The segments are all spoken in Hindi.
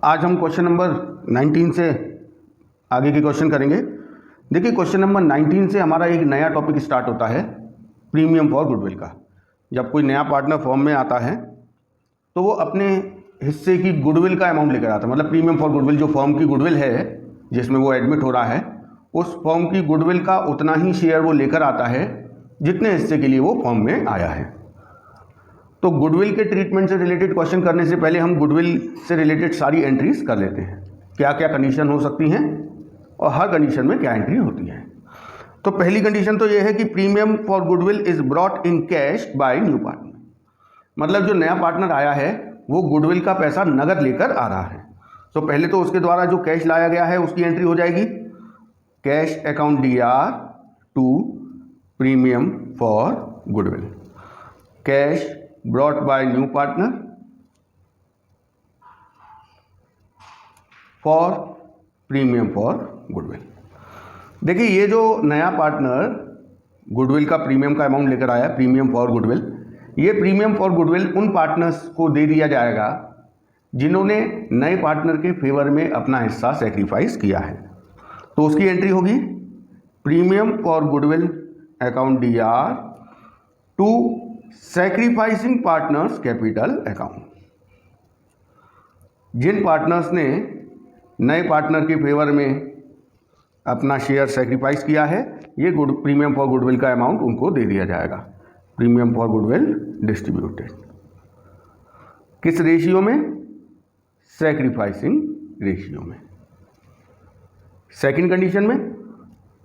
आज हम क्वेश्चन नंबर 19 से आगे के क्वेश्चन करेंगे। देखिए क्वेश्चन नंबर 19 से हमारा एक नया टॉपिक स्टार्ट होता है प्रीमियम फॉर गुडविल का। जब कोई नया पार्टनर फॉर्म में आता है तो वो अपने हिस्से की गुडविल का अमाउंट लेकर आता है। मतलब प्रीमियम फॉर गुडविल जो फॉर्म की गुडविल है जिसमें वो एडमिट हो रहा है, उस फॉर्म की गुडविल का उतना ही शेयर वो लेकर आता है जितने हिस्से के लिए वो फॉर्म में आया है। तो गुडविल के ट्रीटमेंट से रिलेटेड क्वेश्चन करने से पहले हम गुडविल से रिलेटेड सारी एंट्रीज कर लेते हैं, क्या क्या कंडीशन हो सकती हैं और हर कंडीशन में क्या एंट्री होती है। तो पहली कंडीशन तो यह है कि premium for goodwill is brought in cash by new partner. मतलब जो नया पार्टनर आया है वो गुडविल का पैसा नगद लेकर आ रहा है। तो पहले तो उसके द्वारा जो कैश लाया गया है उसकी एंट्री हो जाएगी cash account DR to premium for goodwill. Cash brought by new partner for premium for goodwill। देखिए ये जो नया पार्टनर गुडविल का प्रीमियम का अमाउंट लेकर आया, प्रीमियम फॉर गुडविल, ये प्रीमियम फॉर गुडविल उन पार्टनर्स को दे दिया जाएगा जिन्होंने नए पार्टनर के फेवर में अपना हिस्सा सेक्रीफाइस किया है। तो उसकी एंट्री होगी premium for goodwill account DR to sacrificing partners capital account. जिन पार्टनर्स ने नए पार्टनर के फेवर में अपना शेयर सैक्रिफाइस किया है, ये प्रीमियम फॉर गुडविल का अमाउंट उनको दे दिया जाएगा। प्रीमियम फॉर गुडविल डिस्ट्रीब्यूटेड किस रेशियो में? सैक्रिफाइसिंग रेशियो में। सेकंड कंडीशन में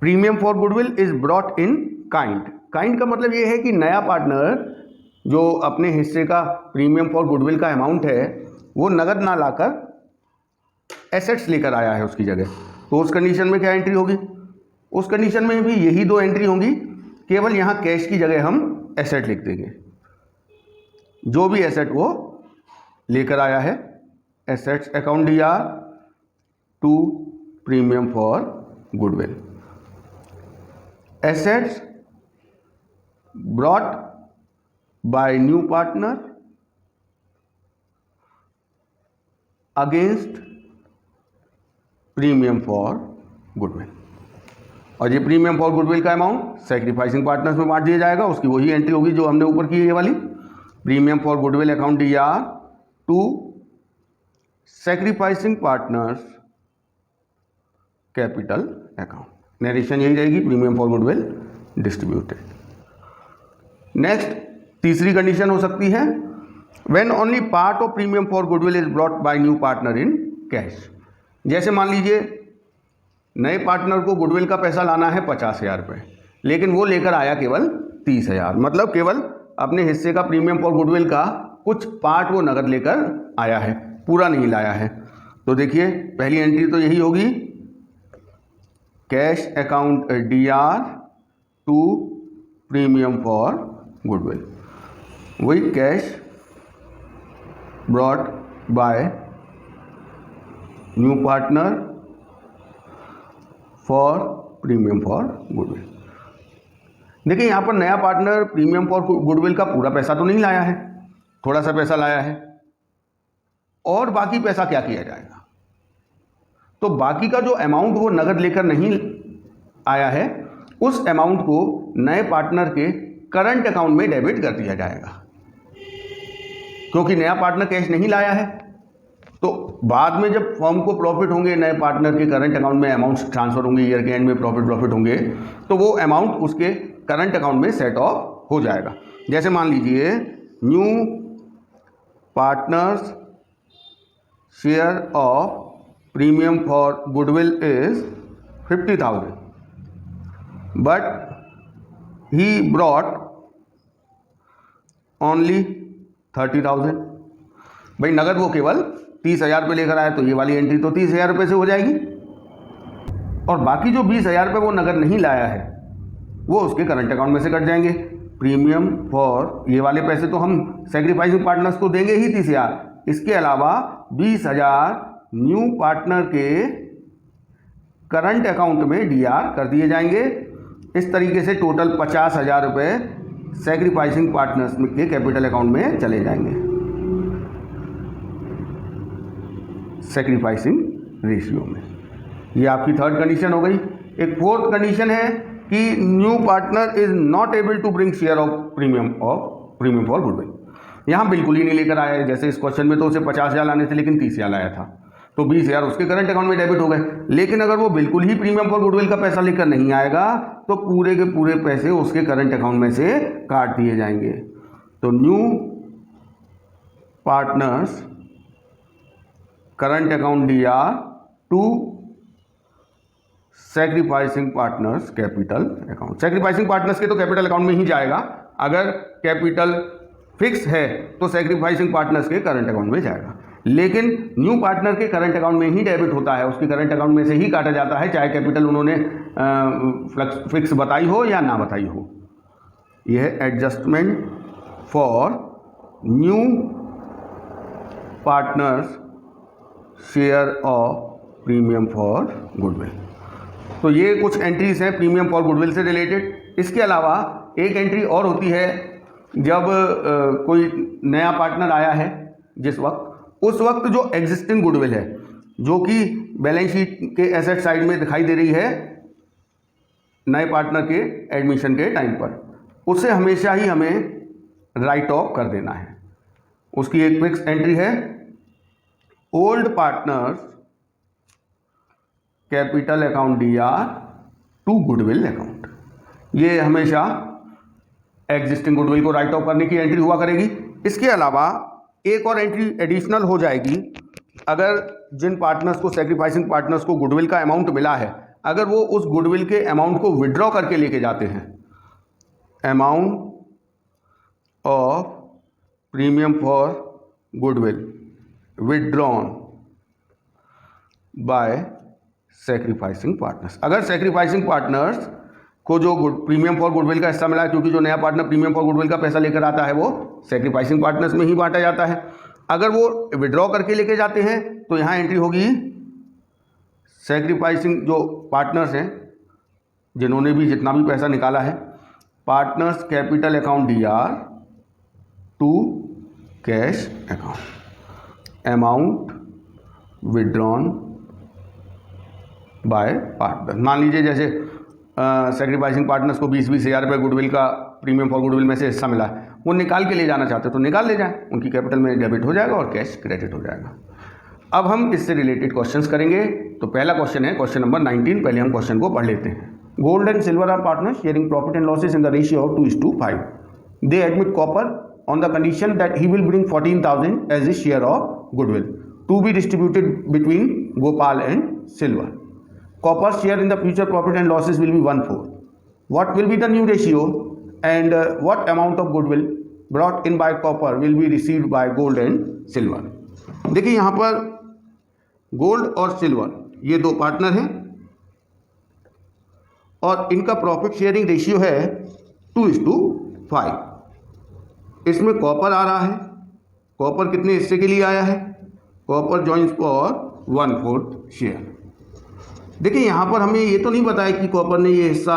premium for goodwill is brought in kind. Kind का मतलब ये है कि नया पार्टनर जो अपने हिस्से का प्रीमियम फॉर गुडविल का अमाउंट है वो नगद ना लाकर एसेट्स लेकर आया है उसकी जगह। तो उस कंडीशन में क्या एंट्री होगी? उस कंडीशन में भी यही दो एंट्री होंगी, केवल यहाँ कैश की जगह हम एसेट लिख देंगे। जो भी एसेट वो लेकर आया है, assets account DR to premium for goodwill. Assets brought by new partner against premium for goodwill। और ये प्रीमियम फॉर गुडविल का अमाउंट सैक्रिफाइसिंग पार्टनर्स में बांट दिया जाएगा। उसकी वही एंट्री होगी जो हमने ऊपर की ये वाली, premium for goodwill account DR to sacrificing partners capital account. Narration यही रहेगी, premium for goodwill distributed. Next तीसरी कंडीशन हो सकती है when only part of premium for goodwill is brought by new partner in cash. जैसे मान लीजिए नए पार्टनर को गुडविल का पैसा लाना है 50,000 रुपये, लेकिन वो लेकर आया केवल 30,000। मतलब केवल अपने हिस्से का प्रीमियम फॉर गुडविल का कुछ पार्ट वो नगद लेकर आया है, पूरा नहीं लाया है। तो देखिए पहली एंट्री तो यही होगी cash account DR to premium for goodwill. वही cash brought by new partner for premium for goodwill. देखिए यहाँ पर नया पार्टनर प्रीमियम फॉर गुडविल का पूरा पैसा तो नहीं लाया है, थोड़ा सा पैसा लाया है। और बाकी पैसा क्या किया जाएगा? तो बाकी का जो अमाउंट वो नगद लेकर नहीं आया है, उस अमाउंट को नए पार्टनर के करंट अकाउंट में डेबिट कर दिया जाएगा। क्योंकि नया पार्टनर कैश नहीं लाया है, तो बाद में जब फर्म को प्रॉफिट होंगे, नए पार्टनर के करंट अकाउंट में अमाउंट ट्रांसफर होंगे, ईयर के एंड में प्रॉफिट होंगे, तो वो अमाउंट उसके करंट अकाउंट में सेट ऑफ हो जाएगा। जैसे मान लीजिए new partners share of premium for goodwill is 50,000 but he brought only 30,000। भाई नगद वो केवल 30,000 रुपये लेकर आया, तो ये वाली एंट्री तो 30,000 रुपये से हो जाएगी। और बाकी जो 20,000 रुपये वो नगद नहीं लाया है वो उसके करंट अकाउंट में से कट जाएंगे। प्रीमियम फॉर ये वाले पैसे तो हम सैक्रिफाइसिंग पार्टनर्स को देंगे ही 30,000, इसके अलावा 20,000 न्यू पार्टनर के करंट अकाउंट में DR कर दिए जाएंगे। इस तरीके से टोटल 50,000 रुपये सैक्रिफाइसिंग पार्टनर्स के कैपिटल अकाउंट में चले जाएंगे। सेक्रीफाइसिंग रेशियो में। ये आपकी थर्ड कंडीशन हो गई। एक फोर्थ कंडीशन है कि new partner is not able to bring share of premium for goodwill. यहाँ बिल्कुल ही नहीं लेकर आया है। जैसे इस क्वेश्चन में तो उसे 50,000 लाने थे लेकिन 30,000 लाया था, तो 20,000 उसके करंट अकाउंट में डेबिट हो गए। लेकिन अगर वो बिल्कुल ही प्रीमियम फॉर गुडविल का पैसा लेकर नहीं आएगा तो पूरे के पूरे पैसे उसके करंट अकाउंट में से काट दिए जाएंगे। तो new partners current account DR to sacrificing partners capital account. Sacrificing partners के तो कैपिटल अकाउंट में ही जाएगा, अगर कैपिटल फिक्स है तो सैक्रिफाइसिंग पार्टनर्स के करंट अकाउंट में जाएगा। लेकिन न्यू पार्टनर के करंट अकाउंट में ही डेबिट होता है, उसके करंट अकाउंट में से ही काटा जाता है, चाहे कैपिटल उन्होंने फिक्स बताई हो या ना बताई हो। यह है adjustment for new partners share of premium for goodwill. तो ये कुछ एंट्रीज हैं प्रीमियम फॉर गुडविल से रिलेटेड। इसके अलावा एक एंट्री और होती है जब कोई नया पार्टनर आया है, जिस वक्त उस वक्त जो एग्जिस्टिंग गुडविल है जो कि बैलेंस शीट के एसेट साइड में दिखाई दे रही है नए पार्टनर के एडमिशन के टाइम पर, उसे हमेशा ही हमें राइट ऑफ कर देना है। उसकी एक फिक्स एंट्री है, old partners capital account DR to goodwill account. ये हमेशा एग्जिस्टिंग गुडविल को राइट ऑफ करने की एंट्री हुआ करेगी। इसके अलावा एक और एंट्री एडिशनल हो जाएगी, अगर जिन पार्टनर्स को सैक्रिफाइसिंग पार्टनर्स को गुडविल का अमाउंट मिला है, अगर वो उस गुडविल के अमाउंट को विड्रॉ करके लेके जाते हैं, amount of premium for goodwill withdrawn bye sacrificing partners. अगर सैक्रिफाइसिंग पार्टनर्स को जो प्रीमियम फॉर गुडविल का हिस्सा मिला है, क्योंकि जो नया पार्टनर प्रीमियम फॉर गुडविल का पैसा लेकर आता है वो सैक्रिफाइसिंग पार्टनर्स में ही बांटा जाता है, अगर वो विड्रॉ करके लेके जाते हैं तो यहाँ एंट्री होगी सैक्रिफाइसिंग जो पार्टनर्स हैं जिन्होंने भी जितना भी पैसा निकाला है, partners capital account DR to cash account, amount withdrawn by partner. मान लीजिए जैसे सैक्रिफाइसिंग पार्टनर्स को 20,000 रुपये गुडविल का प्रीमियम फॉर गुडविल में से हिस्सा मिला है, वो निकाल के ले जाना चाहते हैं तो निकाल ले जाएं, उनकी कैपिटल में डेबिट हो जाएगा और कैश क्रेडिट हो जाएगा। अब हम इससे रिलेटेड क्वेश्चंस करेंगे। तो पहला क्वेश्चन है क्वेश्चन नंबर 19। पहले हम क्वेश्चन को पढ़ लेते हैं। Gold and silver are partners sharing profit and losses in the ratio of 2:5। They admit copper on the condition that he will bring 14,000 as his share of goodwill to be distributed between Gopal and silver. Copper's share in the future profit and losses will be 1/4. What will be the new ratio and what amount of goodwill brought in by copper will be received by gold and silver? देखिए यहाँ पर गोल्ड और सिल्वर ये दो पार्टनर हैं और इनका प्रॉफिट शेयरिंग रेशियो है 2:5। इसमें कॉपर आ रहा है। कॉपर कितने हिस्से के लिए आया है? Copper joins for 1/4 share. देखिए यहाँ पर हमें ये तो नहीं बताया कि कॉपर ने ये हिस्सा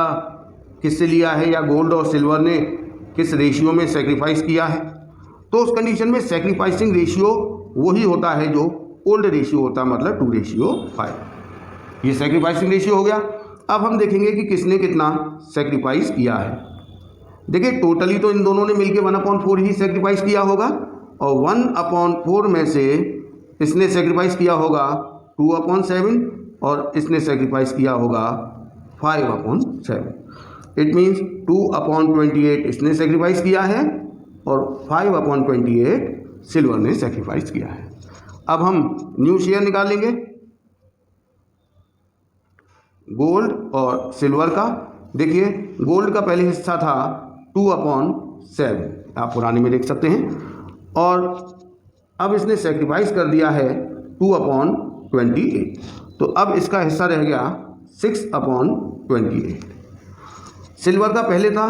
किससे लिया है या गोल्ड और सिल्वर ने किस रेशियो में सेक्रीफाइस किया है। तो उस कंडीशन में सेक्रीफाइसिंग रेशियो वही होता है जो ओल्ड रेशियो होता है, मतलब 2:5। ये सेक्रीफाइसिंग रेशियो हो गया। अब हम देखेंगे कि किसने कितना सेक्रीफाइस किया है। देखिए टोटली तो इन दोनों ने मिलकर 1/4 ही सेक्रीफाइस किया होगा और 1/4 में से इसने सेक्रीफाइस किया होगा 2/7 और इसने सेक्रीफाइस किया होगा 5/7। इट मीन्स 2/28 इसने सेक्रीफाइस किया है और 5/28 सिल्वर ने सेक्रीफाइस किया है। अब हम न्यू शेयर निकालेंगे गोल्ड और सिल्वर का। देखिए गोल्ड का पहले हिस्सा था 2/7, आप पुराने में देख सकते हैं, और अब इसने सेक्रीफाइस कर दिया है 2/28। तो अब इसका हिस्सा रह गया 6/28। सिल्वर का पहले था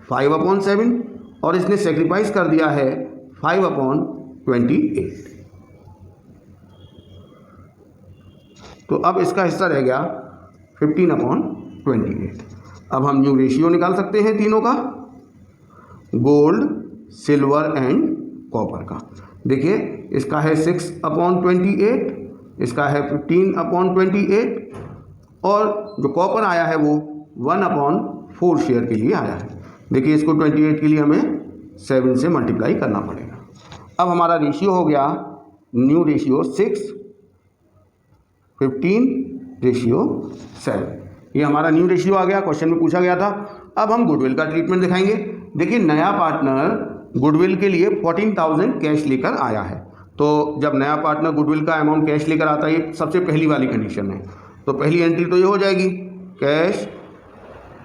5/7 और इसने सेक्रीफाइस कर दिया है 5/28। तो अब इसका हिस्सा रह गया 15/28। अब हम न्यू रेशियो निकाल सकते हैं तीनों का, गोल्ड, सिल्वर एंड कॉपर का। देखिए इसका है 6/28 इसका है 15/28 और जो कॉपर आया है वो 1/4 शेयर के लिए आया है। देखिए इसको 28 के लिए हमें 7 से मल्टीप्लाई करना पड़ेगा। अब हमारा रेशियो हो गया न्यू रेशियो 6, 15/7। ये हमारा न्यू रेशियो आ गया, क्वेश्चन में पूछा गया था। अब हम गुडविल का ट्रीटमेंट दिखाएंगे। देखिए नया पार्टनर गुडविल के लिए 14,000 कैश लेकर आया है। तो जब नया पार्टनर गुडविल का अमाउंट कैश लेकर आता है, ये सबसे पहली वाली कंडीशन है। तो पहली एंट्री तो ये हो जाएगी, cash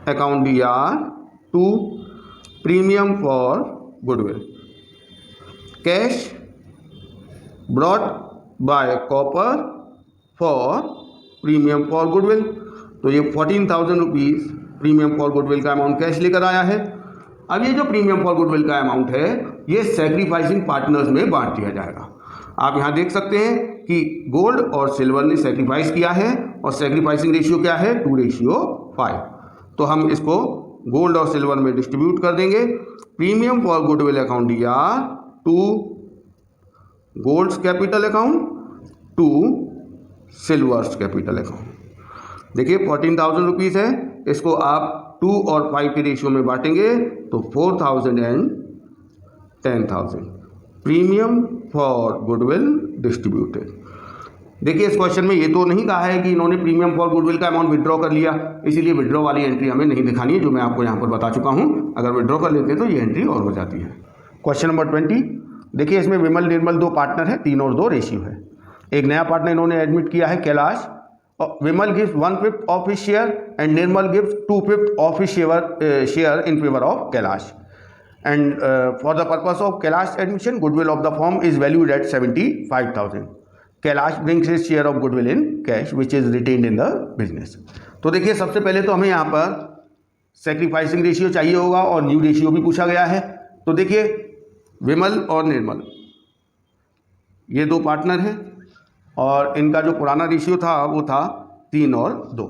account DR to premium for goodwill, cash brought by copper for premium for goodwill. तो ये 14,000 रुपीज़ प्रीमियम फॉर गुडविल का अमाउंट कैश लेकर आया है। अब ये जो प्रीमियम फॉर गुडविल का अमाउंट है ये सैक्रिफाइसिंग पार्टनर्स में बांट दिया जाएगा। आप यहाँ देख सकते हैं कि गोल्ड और सिल्वर ने सैक्रिफाइस किया है और सैक्रिफाइसिंग रेशियो क्या है 2:5। तो हम इसको गोल्ड और सिल्वर में डिस्ट्रीब्यूट कर देंगे। Premium for goodwill account DR to gold's capital account to silver's capital account. देखिए 14,000 रुपीज़ है, इसको आप 2 और 5 के रेशियो में बांटेंगे तो 4,000 and 10,000 premium for goodwill distributed. देखिए इस क्वेश्चन में ये तो नहीं कहा है कि इन्होंने प्रीमियम फॉर गुडविल का अमाउंट विड्रॉ कर लिया, इसीलिए विड्रॉ वाली एंट्री हमें नहीं दिखानी है, जो मैं आपको यहाँ पर बता चुका हूँ। अगर विड्रॉ कर लेते हैं तो ये एंट्री और हो जाती है। क्वेश्चन नंबर 20, देखिए इसमें विमल निर्मल 2 पार्टनर है, 3 और 2 रेशियो है। एक नया पार्टनर इन्होंने एडमिट किया है Kailash. Vimal gives 1/5 of his share and Nirmal gives 2/5 of his share in favour of Kailash. And for the purpose of Kailash admission, goodwill of the firm is valued at 75,000. Kailash brings his share of goodwill in cash, which is retained in the business. तो देखिए सबसे पहले तो हमें यहाँ पर सैक्रिफाइसिंग रेशियो चाहिए होगा और न्यू रेशियो भी पूछा गया है। तो देखिए विमल और निर्मल ये 2 पार्टनर हैं और इनका जो पुराना रेशियो था वो था 3 और 2।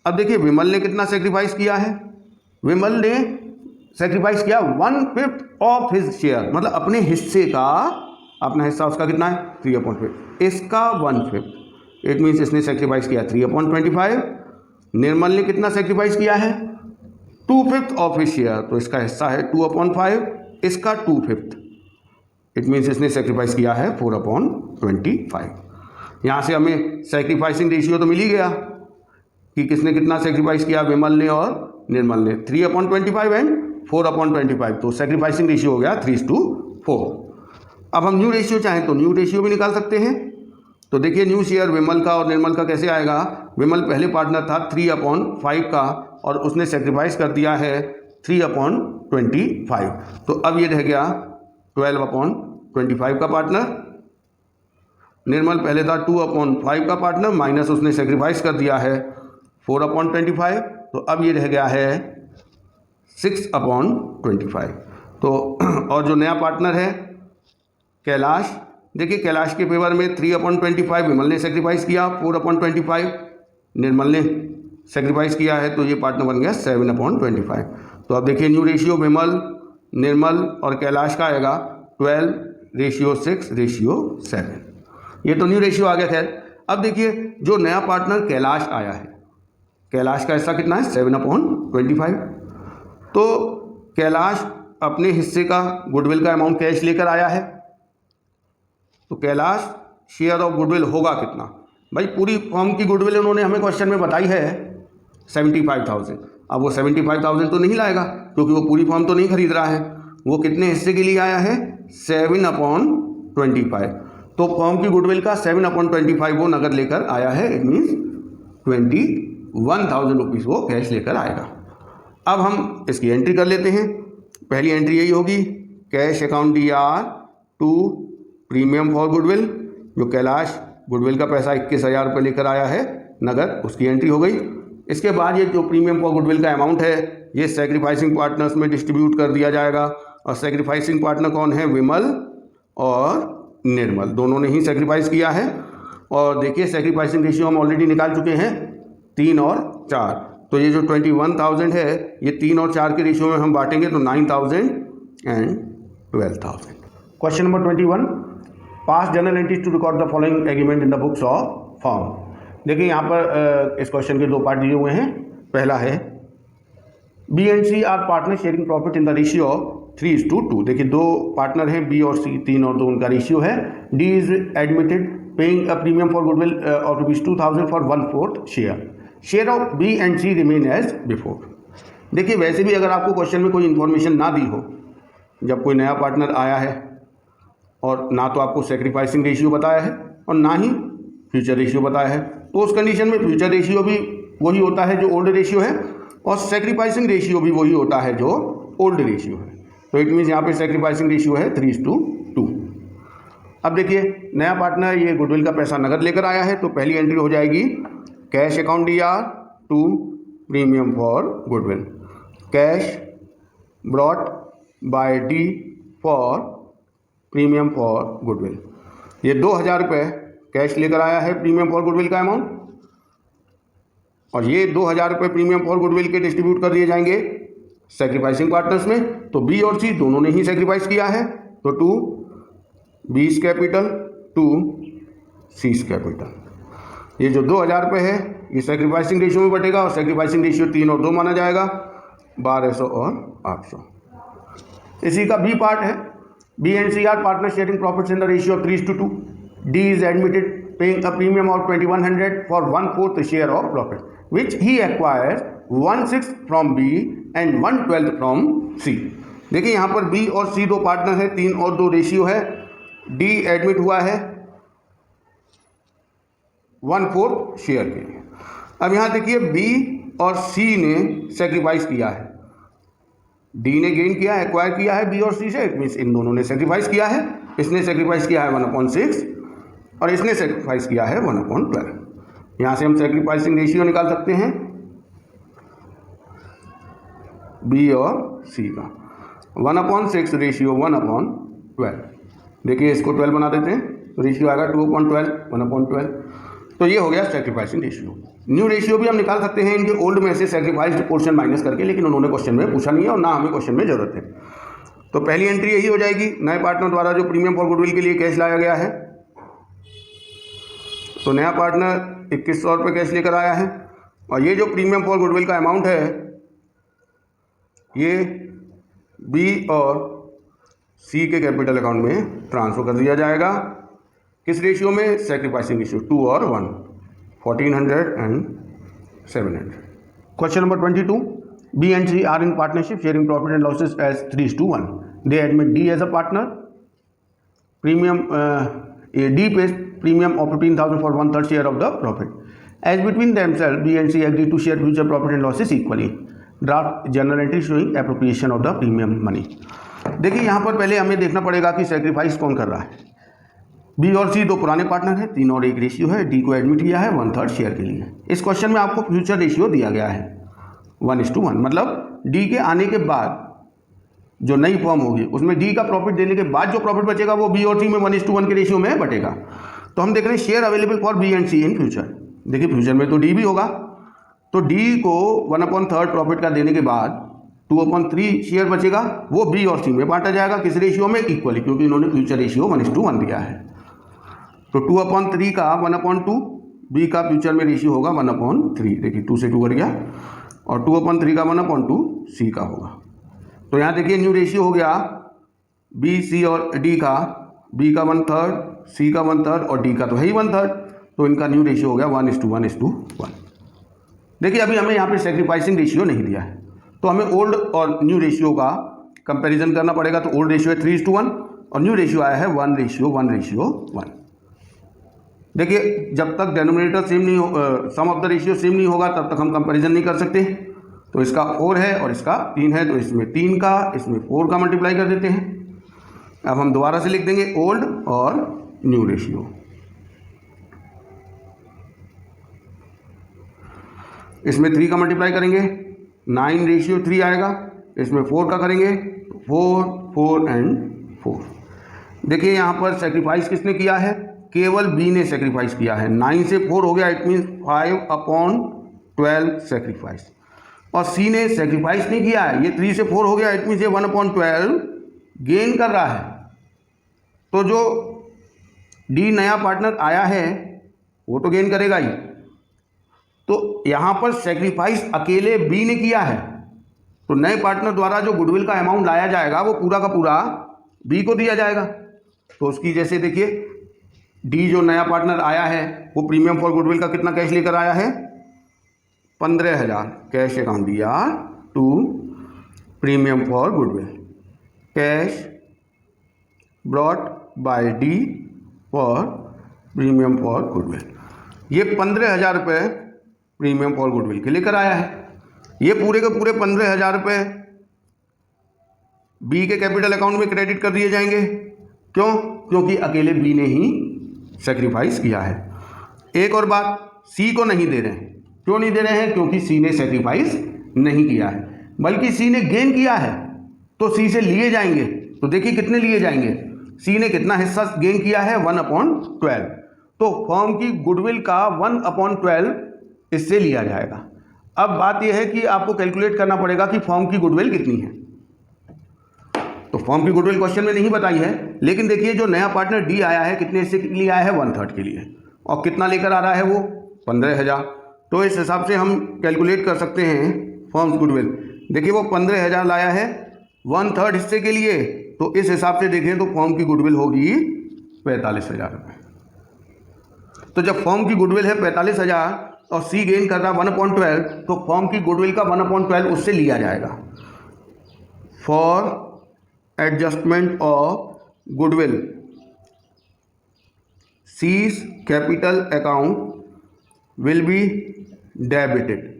अब देखिए विमल ने कितना सैक्रिफाइस किया है। विमल ने सैक्रिफाइस किया 1/5 ऑफ हिज शेयर, मतलब अपने हिस्से का, अपना हिस्सा उसका कितना है 3/5, इसका 1/5। इट मीन्स इसने सैक्रिफाइस किया 3/25। निर्मल ने कितना सैक्रिफाइस किया है 2/5 ऑफ हिज शेयर, तो इसका हिस्सा है 2/5, इसका 2/5। इट मीन्स इसने सैक्रिफाइस किया है 4/25। यहाँ से हमें सैक्रिफाइसिंग रेशियो तो मिल ही गया कि किसने कितना सैक्रिफाइस किया, विमल ने और निर्मल ने, 3/25 एंड 4/25। तो सैक्रिफाइसिंग रेशियो हो गया 3:4। अब हम न्यू रेशियो चाहें तो न्यू रेशियो भी निकाल सकते हैं। तो देखिए न्यू शेयर विमल का और निर्मल का कैसे आएगा। विमल पहले पार्टनर था 3/5 का और उसने सैक्रिफाइस कर दिया है 3/25। तो अब ये रह गया 12/25 का पार्टनर। निर्मल पहले था 2/5 का पार्टनर, माइनस उसने सैक्रिफाइस कर दिया है 4/25। तो अब ये रह गया है 6/25। तो और जो नया पार्टनर है कैलाश, देखिए कैलाश के फेवर में 3/25 विमल ने सेक्रीफाइस किया, 4/25 निर्मल ने सेक्रीफाइस किया है, तो ये पार्टनर बन गया 7/25। तो अब देखिए न्यू रेशियो विमल, निर्मल और कैलाश का आएगा 12:6:7। ये तो न्यू रेशियो आ गया। खैर अब देखिए जो नया पार्टनर कैलाश आया है, कैलाश का हिस्सा कितना है 7/25। तो कैलाश अपने हिस्से का गुडविल का अमाउंट कैश लेकर आया है, तो कैलाश शेयर ऑफ गुडविल होगा कितना। भाई पूरी फर्म की गुडविल उन्होंने हमें क्वेश्चन में बताई है 75,000। अब वो 75,000 तो नहीं लाएगा क्योंकि वो पूरी फर्म तो नहीं खरीद रहा है, वो कितने हिस्से के लिए आया है 7/25। तो फर्म की गुडविल का 7/25 वो नगद लेकर आया है। इट मीन्स 21,000 रुपीज़ वो कैश लेकर आएगा। अब हम इसकी एंट्री कर लेते हैं। पहली एंट्री यही होगी, cash account DR to premium for goodwill. जो कैलाश गुडविल का पैसा 21,000 रुपये लेकर आया है नगद, उसकी एंट्री हो गई। इसके बाद ये जो प्रीमियम फॉर गुडविल का अमाउंट है ये सेक्रीफाइसिंग पार्टनर्स में डिस्ट्रीब्यूट कर दिया जाएगा। और सेक्रीफाइसिंग पार्टनर कौन है, विमल और निर्मल, दोनों ने ही सेक्रीफाइस किया है। और देखिए सेक्रीफाइसिंग रेशियो हम ऑलरेडी निकाल चुके हैं 3 और 4। तो ये जो 21,000 है ये 3 और 4 के रेशियो में हम बांटेंगे तो 9,000 and 12,000। Question number 21, pass journal entries to record the following agreement in the books of form. देखिए यहाँ पर इस क्वेश्चन के दो पार्ट दिए हुए हैं। पहला है B and C are partner sharing profit in the ratio of 3:2। देखिए दो पार्टनर हैं बी और सी, 3 और 2 उनका रेशियो है। D is admitted paying a premium for goodwill of ₹2,000 for 1/4 share of B and C remain as before. देखिए वैसे भी अगर आपको क्वेश्चन में कोई इन्फॉर्मेशन ना दी हो, जब कोई नया पार्टनर आया है और ना तो आपको सेक्रीफाइसिंग रेशियो बताया है और ना ही फ्यूचर रेशियो बताया है, तो उस कंडीशन में फ्यूचर रेशियो भी वही होता है जो ओल्ड रेशियो है और सेक्रीफाइसिंग रेशियो भी वही होता है जो ओल्ड रेशियो है। तो इट मीन्स यहाँ पे सेक्रीफाइसिंग रेशियो है 3:2। अब देखिए नया पार्टनर ये गुडविल का पैसा नगद लेकर आया है, तो पहली एंट्री हो जाएगी cash account DR to premium for goodwill. Cash brought by D for premium for goodwill. ये 2,000 रुपये कैश लेकर आया है प्रीमियम फॉर गुडविल का अमाउंट, और ये 2,000 रुपये प्रीमियम फॉर गुडविल के डिस्ट्रीब्यूट कर दिए जाएंगे सेक्रीफाइसिंग पार्टनर्स में। तो बी और सी दोनों ने ही सेक्रीफाइस किया है, तो to B's capital to C's capital. ये जो 2,000 रुपये है ये सेक्रीफाइसिंग रेशियो में बटेगा और सेक्रीफाइसिंग रेशियो 3 और 2 माना जाएगा, 1200 और 800। इसी का बी पार्ट है B and C are partner sharing profits in the ratio of 3:2। D is admitted paying a premium of 2,100 for 1/4 share of profit which he acquires 1/6 from B and 1/12 from C. देखिए यहाँ पर बी और सी दो पार्टनर है, 3 और 2 रेशियो है। डी एडमिट हुआ है 1/4 शेयर के लिए। अब यहाँ देखिए बी और सी ने सेक्रीफाइस किया है, डी ने गेन किया है, एक्वायर किया है बी और सी से, इट मीन्स इन दोनों ने सेक्रीफाइस किया है। इसने सेक्रीफाइस किया है 1/6 और इसने सेक्रीफाइस किया है 1/12। यहाँ से हम सेक्रीफाइसिंग रेशियो निकाल सकते हैं बी और सी का। 1/6 रेशियो 1/12। देखिए इसको 12 बना देते हैं, तो रेशियो आएगा 2/12, 1/12। तो ये हो गया सेक्रीफाइसिंग रेशियो। न्यू रेशियो भी हम निकाल सकते हैं इनके ओल्ड में से सेक्रीफाइस्ड पोर्शन माइनस करके, लेकिन उन्होंने क्वेश्चन में पूछा नहीं है और ना हमें क्वेश्चन में जरूरत है। तो पहली एंट्री यही हो जाएगी, नए पार्टनर द्वारा जो प्रीमियम फॉर गुडविल के लिए कैश लाया गया है। तो नया पार्टनर 2,100 रुपये कैश लेकर आया है और ये जो प्रीमियम फॉर गुडविल का अमाउंट है ये बी और सी के कैपिटल अकाउंट में ट्रांसफर कर दिया जाएगा। किस रेशियो में? सेक्रीफाइसिंग रेशियो 2 और 1, 1,400 and 700। Question number 22, B and C are in partnership sharing profit and losses as 3:1। They admit D as a partner. Premium D pays premium of 15,000 for 1/3 share of the profit. As between themselves, B and C agree to share future profit and losses equally. Draft journal entry showing appropriation of the premium money. देखिए यहाँ पर पहले हमें देखना पड़ेगा कि सेक्रीफाइस कौन कर रहा है। बी और सी दो पुराने पार्टनर हैं, 3 और 1 रेशियो है। डी को एडमिट किया है 1/3 शेयर के लिए। इस क्वेश्चन में आपको फ्यूचर रेशियो दिया गया है 1:1, मतलब डी के आने के बाद जो नई फॉर्म होगी उसमें डी का प्रॉफिट देने के बाद जो प्रॉफिट बचेगा वो बी और सी में 1:1 के रेशियो में बटेगा। तो हम देख रहे हैं share available for B and C in future. देखिए फ्यूचर में तो डी भी होगा, तो डी को 1/3 प्रॉफिट का देने के बाद 2/3 शेयर बचेगा, वो बी और सी में बांटा जाएगा। किस रेशियो में? इक्वली, क्योंकि इन्होंने फ्यूचर रेशियो 1:1 दिया है। तो 2/3 का 1/2, बी का फ्यूचर में रेशियो होगा 1/3। देखिए 2 से 2 कट गया, और 2/3 का 1/2 सी का होगा। तो यहाँ देखिए न्यू रेशियो हो गया बी, सी और डी का, बी का 1/3, सी का 1/3 और डी का तो है ही 1/3। तो इनका न्यू रेशियो हो गया 1:1:1। देखिए अभी हमें यहाँ पे सेक्रीफाइसिंग रेशियो नहीं दिया है, तो हमें ओल्ड और न्यू रेशियो का कंपैरिजन करना पड़ेगा। तो ओल्ड रेशियो है 3:1 और न्यू रेशियो आया है 1:1:1। देखिए जब तक डिनोमिनेटर सेम नहीं हो, सम ऑफ द रेशियो सेम नहीं होगा तब तक हम कंपैरिजन नहीं कर सकते। तो इसका 4 है और इसका 3 है, तो इसमें 3 का इसमें 4 का मल्टीप्लाई कर देते हैं। अब हम दोबारा से लिख देंगे ओल्ड और न्यू रेशियो। इसमें 3 का मल्टीप्लाई करेंगे 9:3 आएगा, इसमें 4 का करेंगे 4, 4 एंड 4। देखिए यहाँ पर सेक्रीफाइस किसने किया है? केवल बी ने सेक्रीफाइस किया है। 9 से 4 हो गया, इट मीन्स 5/12 सेक्रीफाइस। और सी ने सेक्रीफाइस नहीं किया है, ये 3 से 4 हो गया, इट मीन्स ये 1/12 गेन कर रहा है। तो जो डी नया पार्टनर आया है वो तो गेन करेगा ही, तो यहाँ पर सेक्रीफाइस अकेले बी ने किया है, तो नए पार्टनर द्वारा जो गुडविल का अमाउंट लाया जाएगा वो पूरा का पूरा बी को दिया जाएगा। तो उसकी जैसे देखिए डी जो नया पार्टनर आया है वो प्रीमियम फॉर गुडविल का कितना कैश लेकर आया है, 15,000 कैश अकाउंट दिया to premium for goodwill, cash brought by D for premium for goodwill. ये 15,000 रुपये प्रीमियम फॉर गुडविल के लेकर आया है। ये पूरे के पूरे 15,000 रुपये बी के कैपिटल अकाउंट में क्रेडिट कर दिए जाएंगे। क्यों? क्योंकि अकेले बी ने ही सेक्रीफाइस किया है। एक और बात, सी को नहीं दे रहे हैं। क्यों नहीं दे रहे हैं? क्योंकि सी ने सेक्रीफाइस नहीं किया है, बल्कि सी ने गेन किया है, तो सी से लिए जाएंगे। तो देखिए कितने लिए जाएंगे, सी ने कितना हिस्सा गेन किया है, 1/12। तो फर्म की गुडविल का 1/12 इससे लिया जाएगा। अब बात यह है कि आपको कैलकुलेट करना पड़ेगा कि फर्म की गुडविल कितनी है। तो फर्म की गुडविल क्वेश्चन में नहीं बताई है, लेकिन देखिए जो नया पार्टनर डी आया है कितने हिस्से के लिए आया है, 1/3 के लिए, और कितना लेकर आ रहा है वो 15,000। तो इस हिसाब से हम कैलकुलेट कर सकते हैं फर्म्स गुडविल। देखिए वो 15,000 लाया है 1/3 हिस्से के लिए, तो इस हिसाब से देखें तो फर्म की गुडविल होगी 45,000 रुपये। तो जब फर्म की गुडविल है 45,000 और सी गेन कर रहा है 1/12, तो फर्म की गुडविल का 1/12 उससे लिया जाएगा। For adjustment of goodwill C's capital account will be debited.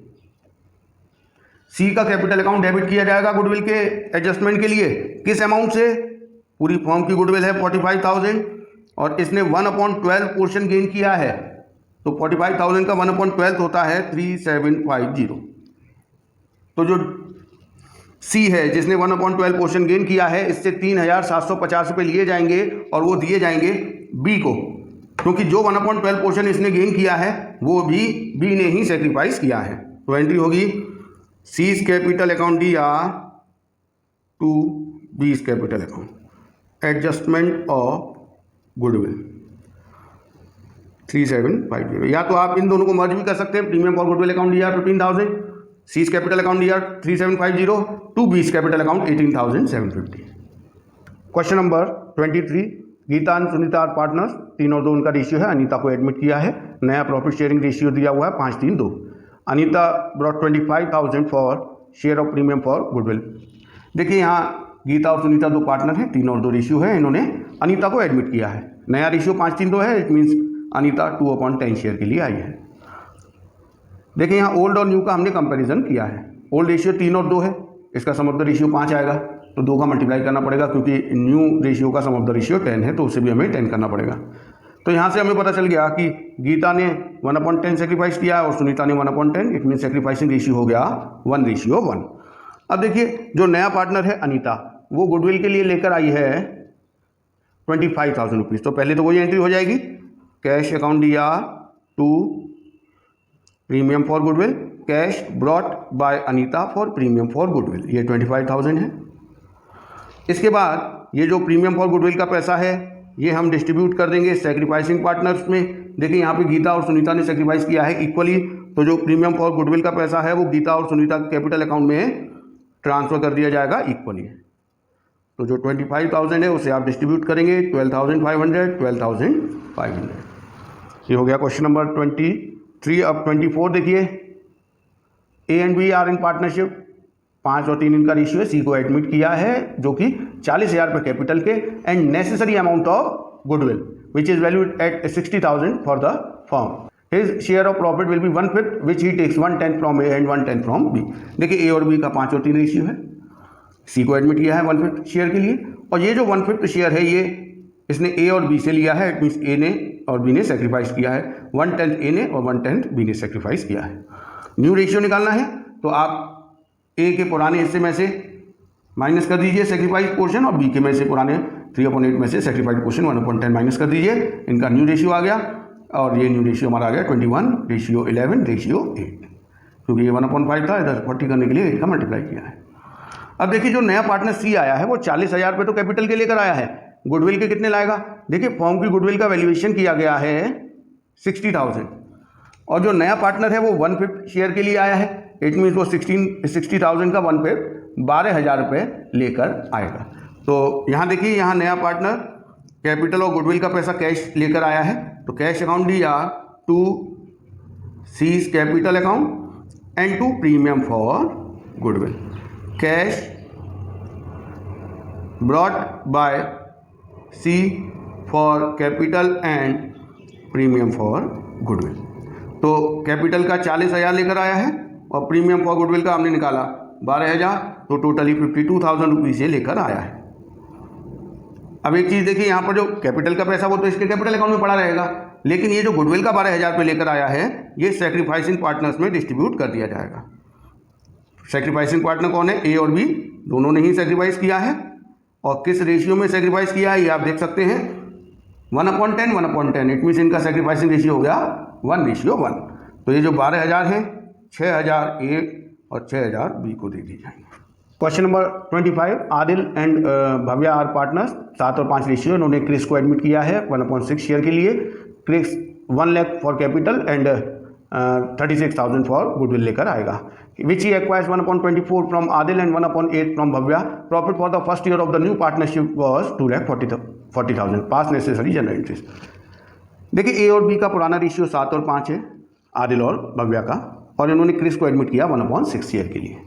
C का कैपिटल अकाउंट डेबिट किया जाएगा गुडविल के एडजस्टमेंट के लिए। किस अमाउंट से? पूरी फर्म की गुडविल है 45,000 और इसने 1/12 पोर्शन गेन किया है, तो 45,000 का 1/12 होता है 3750। तो जो सी है जिसने 1/12 पोर्शन गेन किया है, इससे 3,750 रुपये लिए जाएंगे और वो दिए जाएंगे बी को, क्योंकि जो 1/12 पोर्शन इसने गेन किया है वो भी बी ने ही सेक्रीफाइस किया है। तो एंट्री होगी C's capital account D R to B's capital account, adjustment of goodwill 3750। या तो आप इन दोनों को मर्ज भी कर सकते हैं, premium for goodwill account D R 15,000, C's capital account D R 3750 to B's capital account 18,750। Question number 23, Geeta and Sunita are partners, 3 और 2 उनका रेशियो है। अनीता को एडमिट किया है, नया प्रॉफिट शेयरिंग रेशियो दिया हुआ है 5-3-2। Anita brought 25,000 for share of premium for goodwill. देखिए यहाँ गीता और सुनीता 2 पार्टनर हैं, 3 और 2 रेशियो है, इन्होंने अनीता को एडमिट किया है। नया रेशियो 5-3-2 है, इट मीन्स अनीता 2/10 शेयर के लिए आई है। देखिए यहाँ ओल्ड और न्यू का हमने कंपैरिजन किया है। ओल्ड रेशियो 3 और 2 है, इसका सम ऑफ द रेशियो 5 आएगा, तो 2 का मल्टीप्लाई करना पड़ेगा, क्योंकि न्यू रेशियो का सम ऑफ द रेशियो 10 है, तो उसे भी हमें 10 करना पड़ेगा। तो यहाँ से हमें पता चल गया कि गीता ने 1/10 सेक्रीफाइस किया और सुनीता ने 1/10, इट मीन सेक्रीफाइसिंग रेशियो हो गया 1:1। अब देखिए जो नया पार्टनर है अनीता, वो गुडविल के लिए लेकर आई है 25,000 रुपीज़। तो पहले तो वही एंट्री हो जाएगी, cash account D R to premium for goodwill, cash brought by Anita for premium for goodwill, ये 25,000 है। इसके बाद ये जो प्रीमियम फॉर गुडविल का पैसा है ये हम डिस्ट्रीब्यूट कर देंगे सेक्रीफाइसिंग पार्टनर्स में। देखिए यहाँ पे गीता और सुनीता ने सेक्रीफाइस किया है इक्वली, तो जो प्रीमियम फॉर गुडविल का पैसा है वो गीता और सुनीता के कैपिटल अकाउंट में ट्रांसफ़र कर दिया जाएगा इक्वली। तो जो 25,000 है उसे आप डिस्ट्रीब्यूट करेंगे 12,500, 12,500। ये हो गया क्वेश्चन नंबर 23। अब 24 देखिए, A and B are in partnership, 5 और 3 इनका रेशियो है। सी को एडमिट किया है जो कि 40,000 रुपये कैपिटल के and necessary amount of goodwill which is valued at 60,000 for the firm. His share of profit will be 1/5 which he takes 1/10 from A and 1/10 from B. देखिए ए और बी का 5 और 3 रेशियो है, सी को एडमिट किया है 1/5 शेयर के लिए, और ये जो 1/5 शेयर है ये इसने ए और बी से लिया है, इट मीन्स ए ने और बी ने सेक्रीफाइस किया है। 1/10 ए ने और 1/10 बी ने सेक्रीफाइस किया है। न्यू रेशियो निकालना है तो आप ए के पुराने हिस्से में से माइनस कर दीजिए सेक्रीफाइस पोर्शन, और बी के में से पुराने 3/8 में से सेक्रीफाइस पोर्शन 1/10 माइनस कर दीजिए। इनका न्यू रेशियो आ गया, और ये न्यू रेशियो हमारा आ गया 21:11:8, क्योंकि ये 1/5 था, इधर 40 करने के लिए 8 का मल्टीप्लाई किया है। अब देखिए जो नया पार्टनर सी आया है वो 40,000 रुपये तो कैपिटल के लेकर आया है, गुडविल के कितने लाएगा? देखिए फॉर्म की गुडविल का वैल्यूएशन किया गया है 60,000 और जो नया पार्टनर है वो 1/5 शेयर के लिए आया है। इट मीन्स वो 60,000 का 1/5 12,000 रुपये लेकर आएगा। तो यहाँ देखिए, यहाँ नया पार्टनर कैपिटल और गुडविल का पैसा कैश लेकर आया है। तो cash account D R to C's capital account and to premium for goodwill. Cash brought by C for capital and premium for goodwill. तो कैपिटल का 40,000 लेकर आया है और प्रीमियम फॉर गुडविल का हमने निकाला 12,000, तो टोटली 52,000 रुपीज़ ये लेकर आया है। अब एक चीज़ देखिए, यहाँ पर जो कैपिटल का पैसा वो तो इसके कैपिटल अकाउंट में पड़ा रहेगा, लेकिन ये जो गुडविल का 12,000 रुपये लेकर आया है ये सैक्रिफाइसिंग पार्टनर्स में डिस्ट्रीब्यूट कर दिया जाएगा। सैक्रिफाइसिंग पार्टनर कौन है? ए और बी दोनों ने ही सैक्रिफाइस किया है। और किस रेशियो में सैक्रिफाइस किया है ये आप देख सकते हैं, 1/10 1/10। इट मीन्स इनका सैक्रिफाइसिंग रेशियो हो गया 1:1। तो ये जो 12,000 है 6,000 ए और 6,000 बी को दे दी जाएंगे। Question number 25, Adil and Bhavya are partners, 7 और 5 रेशियो। इन्होंने क्रिस को एडमिट किया है 1/6 शेयर के लिए। Chris 1 lakh for capital and 36,000 for goodwill लेकर आएगा। Which he acquires 1/24 from Adil and 1/8 from Bhavya. Profit for the first year of the new partnership was 2,40,000। Pass necessary journal entries. देखिए ए और बी का पुराना रेशियो 7 और 5 है, आदिल और भव्या का, और इन्होंने क्रिस को एडमिट किया 1/6 शेयर के लिए।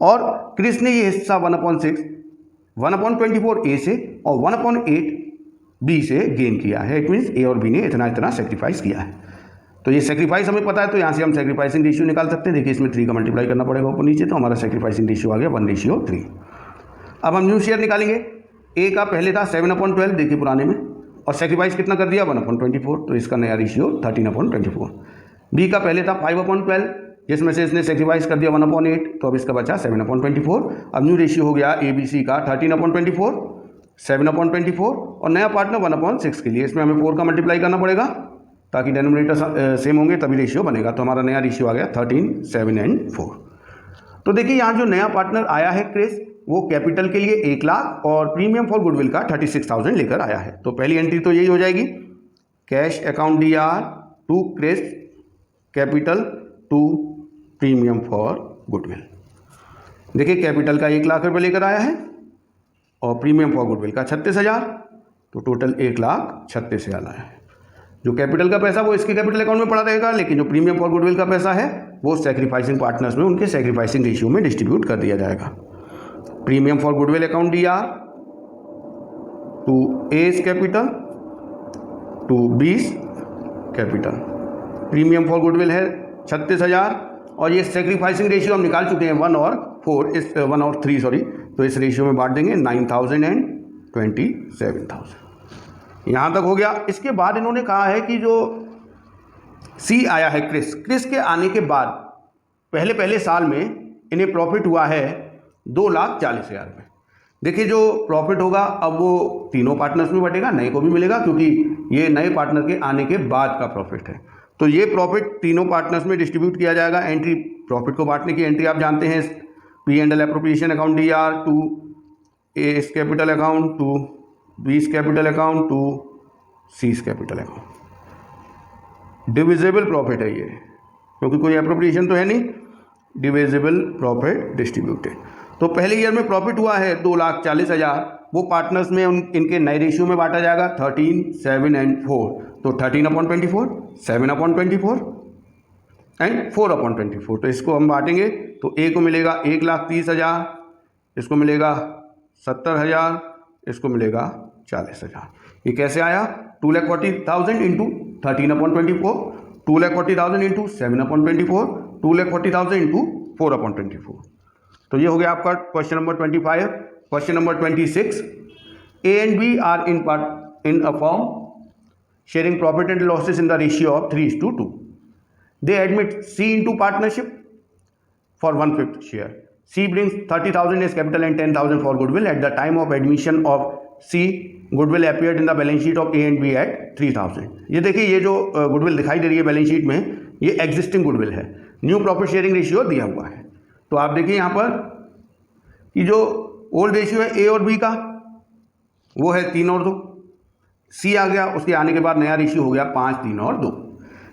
और क्रिस ने ये हिस्सा 1/6 1/24 ए से और 1/8 बी से गेन किया है। इट मीन्स ए और बी ने इतना इतना सेक्रीफाइस किया है। तो ये सेक्रीफाइस हमें पता है, तो यहाँ से हम सेक्रीफाइसिंग रेशियो निकाल सकते हैं। देखिए इसमें 3 का मल्टीप्लाई करना पड़ेगा ऊपर नीचे, तो हमारा सेक्रीफाइसिंग रेशियो आ गया 1:3। अब हम न्यू शेयर निकालेंगे। ए का पहले था 7/12, देखिए पुराने में, और सेक्रीफाइस कितना कर दिया 1/24, तो इसका नया रेशियो 13/24। बी का पहले था 5/12, जिसमें से इसने सेक्रीफाइस कर दिया 1/8, तो अब इसका बचा 7/24। अब न्यू रेशियो हो गया ए बी सी का 13/24, 7/24 और नया पार्टनर 1/6 के लिए इसमें हमें 4 का मल्टीप्लाई करना पड़ेगा ताकि डेनोमिनेटर सेम होंगे तभी रेशियो बनेगा। तो हमारा नया रेशियो आ गया 13, 7 एंड 4। तो देखिए यहाँ जो नया पार्टनर आया है क्रिस, वो कैपिटल के लिए 1 लाख और प्रीमियम फॉर गुडविल का 36,000 लेकर आया है। तो पहली एंट्री तो यही हो जाएगी, cash account D R to Chris capital to premium for goodwill. देखिए कैपिटल का 1 लाख रुपये लेकर आया है और प्रीमियम फॉर गुडविल का 36,000, तो टोटल 1,36,000 आया है। जो कैपिटल का पैसा वो इसके कैपिटल अकाउंट में पड़ा रहेगा, लेकिन जो प्रीमियम फॉर गुडविल का पैसा है वो सैक्रिफाइसिंग पार्टनर्स में उनके सैक्रिफाइसिंग रेशियो में डिस्ट्रीब्यूट कर दिया जाएगा। Premium for goodwill account D R to S capital to B's capital. Premium for goodwill है 36,000 और ये सैक्रिफाइसिंग रेशियो हम निकाल चुके हैं 1 और 3 सॉरी, तो इस रेशियो में बांट देंगे 9,000 एंड 27,000। यहाँ तक हो गया। इसके बाद इन्होंने कहा है कि जो सी आया है क्रिस के आने के बाद पहले साल में इन्हें प्रॉफिट हुआ है 2,40,000 रुपये। देखिए जो प्रॉफिट होगा अब वो तीनों पार्टनर्स में बटेगा, नए को भी मिलेगा क्योंकि ये नए पार्टनर के आने के बाद का प्रॉफिट है। तो ये प्रॉफिट तीनों पार्टनर्स में डिस्ट्रीब्यूट किया जाएगा। एंट्री प्रॉफिट को बांटने की एंट्री आप जानते हैं, P&L appropriation account D R to S capital account to B's capital account to C's capital account. Divisible profit है ये, क्योंकि कोई एप्रोप्रिएशन तो है नहीं, डिविजिबल प्रॉफिट डिस्ट्रीब्यूटेड। तो पहले ईयर में प्रॉफिट हुआ है 2,40,000, वो पार्टनर्स में इनके नए रेशियो में बांटा जाएगा 13, 7 एंड 4। तो 13/24, 7/24 एंड 4/24। तो इसको हम बांटेंगे तो ए को मिलेगा 1,30,000, इसको मिलेगा 70,000, इसको मिलेगा 40,000। ये कैसे आया? 2,40,000 इंटू 13/24, 2,40,000 इंटू 7/24, 2,40,000 इंटू 4/24। तो ये हो गया आपका question number 25। Question number 26, A and B are in a form sharing profit and losses in the ratio of 3:2. They admit C into partnership for 1/5 share. C brings 30,000 as capital and 10,000 for goodwill. At the time of admission of C, goodwill appeared in the balance sheet of A and B at 3,000. ये देखिए ये जो goodwill दिखाई दे रही है बैलेंस शीट में, ये एग्जिस्टिंग गुडविल है। न्यू प्रॉफिट शेयरिंग रेशियो दिया हुआ है। तो आप देखिए यहाँ पर कि जो ओल्ड रेशियो है ए और बी का वो है 3 और 2। सी आ गया, उसके आने के बाद नया रेशियो हो गया 5, 3 और 2।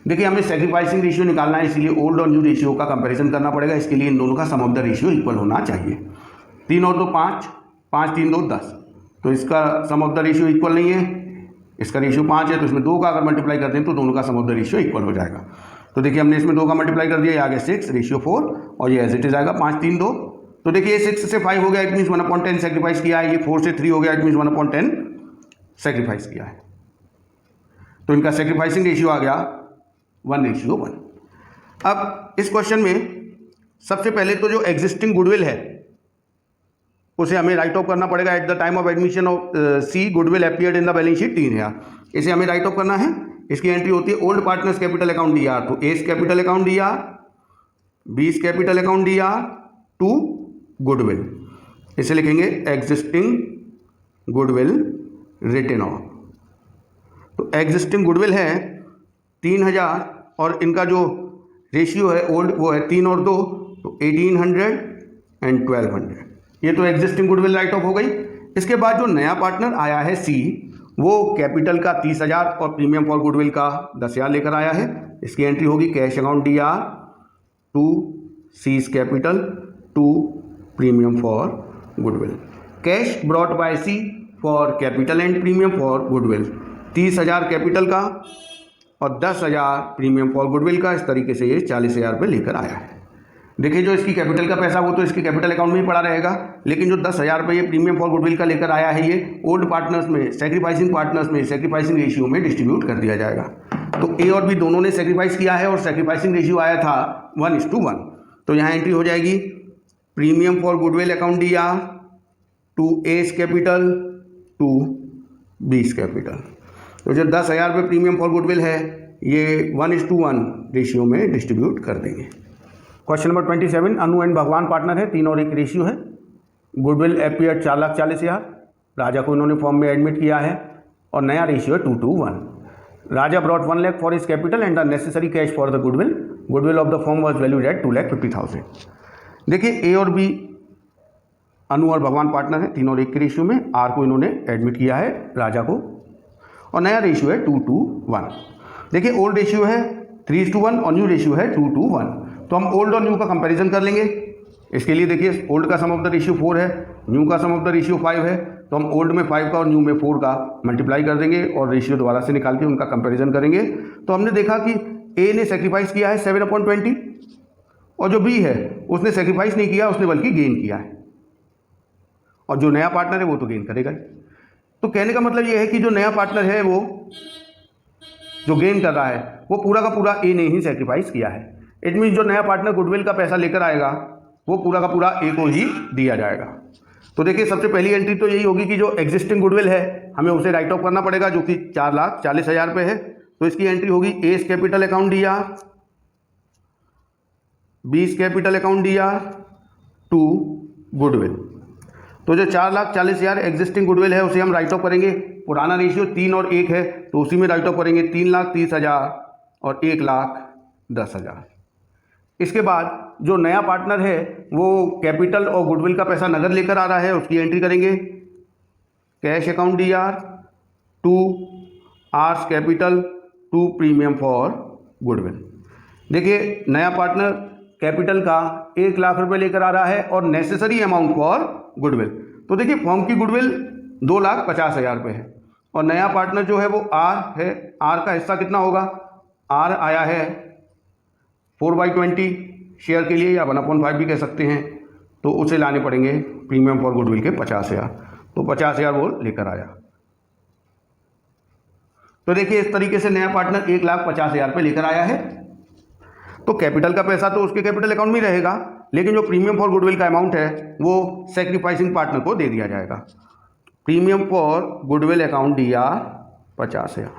देखिए हमें सेक्रीफाइसिंग रेशियो निकालना है, इसलिए ओल्ड और न्यू रेशियो का कंपैरिजन करना पड़ेगा। इसके लिए इन दोनों का सम ऑफ द रेशियो इक्वल होना चाहिए। 3 और 2 5, 5 3 2 10, तो इसका सम ऑफ द रेशियो इक्वल नहीं है। इसका रेशियो 5 है, तो इसमें 2 का अगर मल्टीप्लाई करते हैं तो दोनों का सम ऑफ द रेशियो इक्वल हो जाएगा। तो देखिए हमने इसमें 2 का मल्टीप्लाई कर दिया, ये आ गया 6, रेशियो 4, और ये एज इट इज आएगा 5 3 2। तो देखिए 6 से 5 हो गया, इट मीन्स 1/10 सेक्रीफाइस किया है। ये 4 से 3 हो गया, इट मीन्स 1/10 सेक्रीफाइस किया है। तो इनका सेक्रीफाइसिंग रेशियो आ गया 1:1। अब इस क्वेश्चन में सबसे पहले तो जो एग्जिस्टिंग गुडविल है उसे हमें राइट ऑफ करना पड़ेगा। At the time of admission of C goodwill appeared in the balance sheet 3 इसे हमें राइट ऑफ करना है। इसकी एंट्री होती है old partners capital account D R, तो S capital account D R, B's capital account D R to goodwill. इसे लिखेंगे एग्जिस्टिंग गुडविल रिटन ऑफ। तो एग्जिस्टिंग गुडविल है 3000 और इनका जो रेशियो है ओल्ड वो है 3 और 2, तो 1800 एंड 1200। ये तो एग्जिस्टिंग गुडविल राइट ऑफ हो गई। इसके बाद जो नया पार्टनर आया है सी, वो कैपिटल का 30,000 और प्रीमियम फॉर गुडविल का 10,000 लेकर आया है। इसकी एंट्री होगी cash account D R to C's capital to premium for goodwill. Cash brought by C for capital and premium for goodwill, 30,000 capital का और 10,000 प्रीमियम फॉर गुडविल का। इस तरीके से ये 40,000 रुपये लेकर आया है। देखिए जो इसकी कैपिटल का पैसा वो तो इसके कैपिटल अकाउंट में ही पड़ा रहेगा, लेकिन जो 10,000 रुपये ये प्रीमियम फॉर गुडविल का लेकर आया है ये ओल्ड पार्टनर्स में, सेक्रीफाइसिंग पार्टनर्स में सेक्रीफाइसिंग रेशियो में डिस्ट्रीब्यूट कर दिया जाएगा। तो ए और बी दोनों ने सेक्रीफाइस किया है और सेक्रीफाइसिंग रेशियो आया था 1:1। तो यहाँ एंट्री हो जाएगी premium for goodwill account D R to S capital to B's capital. तो जो 10,000 रुपये प्रीमियम फॉर गुडविल है ये 1:1 रेशियो में डिस्ट्रीब्यूट कर देंगे। क्वेश्चन नंबर 27, अनु एंड भगवान पार्टनर है, 3 और 1 रेशियो है। गुडविल अपीयर्ड 4,40,000, राजा को इन्होंने फॉर्म में एडमिट किया है और नया रेशियो है 2:1। Raja brought 1 lakh for his capital and the necessary cash for the goodwill. Goodwill of the firm was valued at 2,50,000। देखिए ए और बी अनु और भगवान पार्टनर है, 3 और 1 के रेशियो में। आर को इन्होंने एडमिट किया है राजा को और नया रेशियो है 2:1। देखिए ओल्ड रेशियो है 3:1 और न्यू रेशियो है 2:1। तो हम ओल्ड और न्यू का कंपैरिजन कर लेंगे। इसके लिए देखिए ओल्ड का सम ऑफ द रेशियो 4 है, न्यू का सम ऑफ द रेशियो 5 है। तो हम ओल्ड में 5 का और न्यू में 4 का मल्टीप्लाई कर देंगे और रेशियो दोबारा से निकाल के उनका कंपैरिजन करेंगे। तो हमने देखा कि ए ने सेक्रीफाइस किया है 7/20 और जो बी है उसने सेक्रीफाइस नहीं किया, उसने बल्कि गेन किया है। और जो नया पार्टनर है वो तो गेन करेगा ही। तो कहने का मतलब ये है कि जो नया पार्टनर है वो जो गेन कर रहा है वो पूरा का पूरा ए ने ही सेक्रीफाइस किया है। इट मीन्स जो नया पार्टनर गुडविल का पैसा लेकर आएगा वो पूरा का पूरा ए को ही दिया जाएगा। तो देखिए सबसे पहली एंट्री तो यही होगी कि जो एग्जिस्टिंग गुडविल है हमें उसे राइट ऑफ करना पड़ेगा, जो कि 4,40,000 रुपये है। तो इसकी एंट्री होगी S capital account D R, B's capital account D R to goodwill. तो जो 4,40,000 एग्जिस्टिंग गुडविल है उसे हम राइट ऑफ करेंगे। पुराना रेशियो 3 और 1 है तो उसी में राइट ऑफ करेंगे 3,30,000 और 1,10,000। इसके बाद जो नया पार्टनर है वो कैपिटल और गुडविल का पैसा नगद लेकर आ रहा है, उसकी एंट्री करेंगे cash account D R to R's capital to premium for goodwill. देखिए नया पार्टनर कैपिटल का 1,00,000 रुपये लेकर आ रहा है और नेसेसरी अमाउंट फॉर गुडविल। तो देखिए फॉर्म की गुडविल 2,50,000 रुपये है और नया पार्टनर जो है वो आर है। आर का हिस्सा कितना होगा? आर आया है 4/20 शेयर के लिए या 1/5 भी कह सकते हैं, तो उसे लाने पड़ेंगे प्रीमियम फॉर गुडविल के 50,000। तो 50,000 वो लेकर आया। तो देखिए इस तरीके से नया पार्टनर 1,50,000 रुपये लेकर आया है। तो कैपिटल का पैसा तो उसके कैपिटल अकाउंट में रहेगा, लेकिन जो प्रीमियम फॉर गुडविल का अमाउंट है वो सेक्रीफाइसिंग पार्टनर को दे दिया जाएगा। Premium for goodwill account D are 50,000।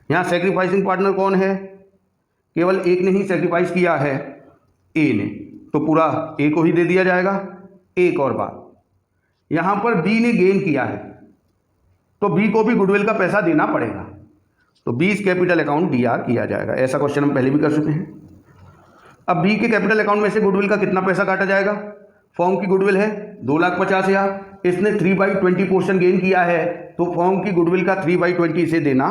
यहाँ सेक्रीफाइसिंग पार्टनर कौन है? केवल एक ने ही सेक्रीफाइस किया है, ए ने, तो पूरा ए को ही दे दिया जाएगा। एक और बात, यहाँ पर बी ने गेन किया है तो बी को भी गुडविल का पैसा देना पड़ेगा, तो 20 कैपिटल अकाउंट डी आर किया जाएगा। ऐसा क्वेश्चन हम पहले भी कर चुके हैं। अब बी के कैपिटल अकाउंट में से गुडविल का कितना पैसा काटा जाएगा? फॉर्म की गुडविल है 2,50,000, इसने 3/20 पोर्शन गेन किया है तो फर्म की गुडविल का 3/20 इसे देना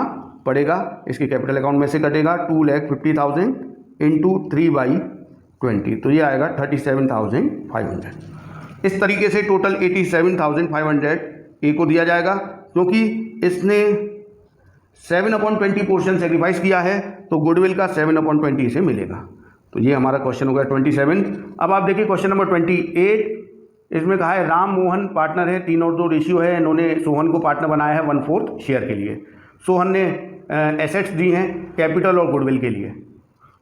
पड़ेगा। इसके कैपिटल अकाउंट में से कटेगा 2,50,000 इंटू 3/20, तो ये आएगा 37,500। इस तरीके से टोटल 87,500 ए को दिया जाएगा, क्योंकि इसने 7/20 पोर्शन सेक्रीफाइस किया है तो गुडविल का 7/20 इसे मिलेगा। तो ये हमारा क्वेश्चन हो गया 27। अब आप देखिए क्वेश्चन नंबर 28, इसमें कहा है राम मोहन पार्टनर है, 3:2 रेशियो है, इन्होंने सोहन को पार्टनर बनाया है 1/4 शेयर के लिए। सोहन ने एसेट्स दी हैं कैपिटल और गुडविल के लिए,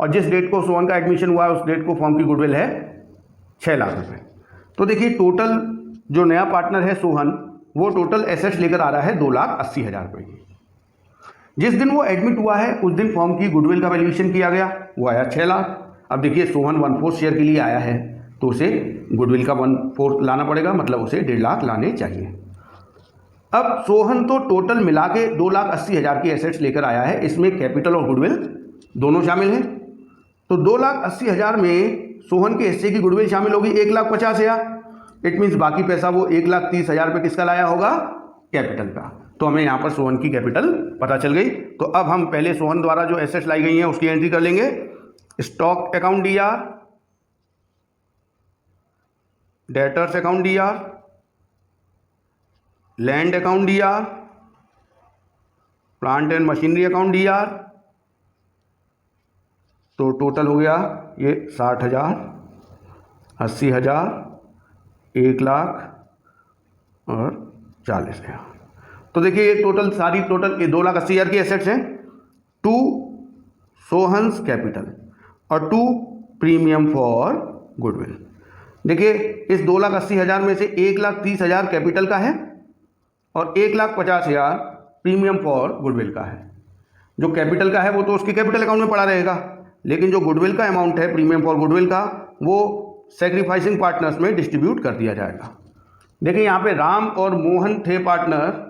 और जिस डेट को सोहन का एडमिशन हुआ है उस डेट को फर्म की गुडविल है 6 लाख रुपये। तो देखिए टोटल जो नया पार्टनर है सोहन, वो टोटल एसेट्स लेकर आ रहा है 2,80,000 रुपये की। जिस दिन वो एडमिट हुआ है उस दिन फर्म की गुडविल का वैल्यूएशन किया गया, वो आया 6 लाख। अब देखिए सोहन 1/4 शेयर के लिए आया है तो उसे गुडविल का 1/4 लाना पड़ेगा, मतलब उसे 1.5 लाख लाने चाहिए। अब सोहन तो टोटल मिला के 2,80,000 की एसेट्स लेकर आया है, इसमें कैपिटल और गुडविल दोनों शामिल हैं। तो 2,80,000 में सोहन के हिस्से की गुडविल शामिल होगी 1,50,000। इट मीन्स बाकी पैसा वो 1,30,000 पे किसका लाया होगा, कैपिटल का। तो हमें यहाँ पर सोहन की कैपिटल पता चल गई। तो अब हम पहले सोहन द्वारा जो एसेट्स लाई गई हैं उसकी एंट्री कर लेंगे। Stock account DR, debtors account DR, land account DR, plant and machinery account DR। तो टोटल हो गया ये 60,000, 80,000, 1 लाख और 40,000। तो देखिए ये टोटल ये 2,80,000 की एसेट्स हैं। 2 सोहन्स कैपिटल और 2 प्रीमियम फॉर गुडविल। देखिए इस 2,80,000 में से 1,30,000 कैपिटल का है और 1,50,000 प्रीमियम फॉर गुडविल का है। जो कैपिटल का है वो तो उसके कैपिटल अकाउंट में पड़ा रहेगा, लेकिन जो गुडविल का अमाउंट है प्रीमियम फॉर गुडविल का, वो सेक्रीफाइसिंग पार्टनर्स में डिस्ट्रीब्यूट कर दिया जाएगा। देखिए यहाँ पे राम और मोहन थे पार्टनर।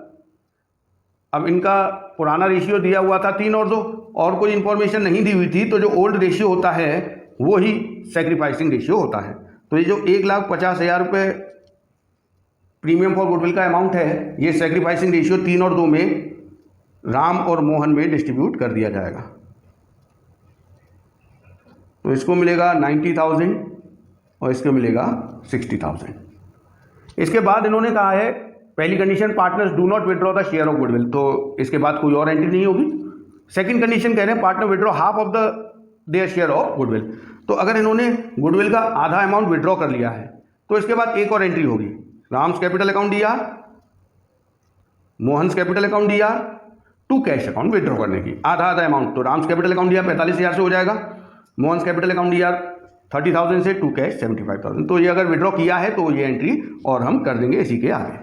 अब इनका पुराना रेशियो दिया हुआ था 3:2 और कोई इन्फॉर्मेशन नहीं दी हुई थी, तो जो ओल्ड रेशियो होता है वो ही सेक्रीफाइसिंग रेशियो होता है। तो ये जो 1,50,000 रुपये प्रीमियम फॉर गुडविल का अमाउंट है, ये सेक्रीफाइसिंग रेशियो 3:2 में राम और मोहन में डिस्ट्रीब्यूट कर दिया जाएगा। तो इसको मिलेगा 90,000 और इसको मिलेगा 60,000। इसके बाद इन्होंने कहा है पहली condition, partners do not withdraw the share of goodwill, तो इसके बाद कोई और एंट्री नहीं होगी। सेकंड कंडीशन कह रहे हैं partner withdraw half of the their share of goodwill. तो अगर इन्होंने गुडविल का आधा अमाउंट विड्रॉ कर लिया है तो इसके बाद एक और एंट्री होगी, Ram's capital account DR, Mohan's capital account DR, to cash account withdraw करने की आधा अमाउंट। तो राम्स कैपिटल अकाउंट DR 45,000 से हो जाएगा, मोहन्स कैपिटल अकाउंट DR 30,000 से, टू कैश 75,000। तो ये अगर विड्रॉ किया है तो ये एंट्री और हम कर देंगे इसी के आगे।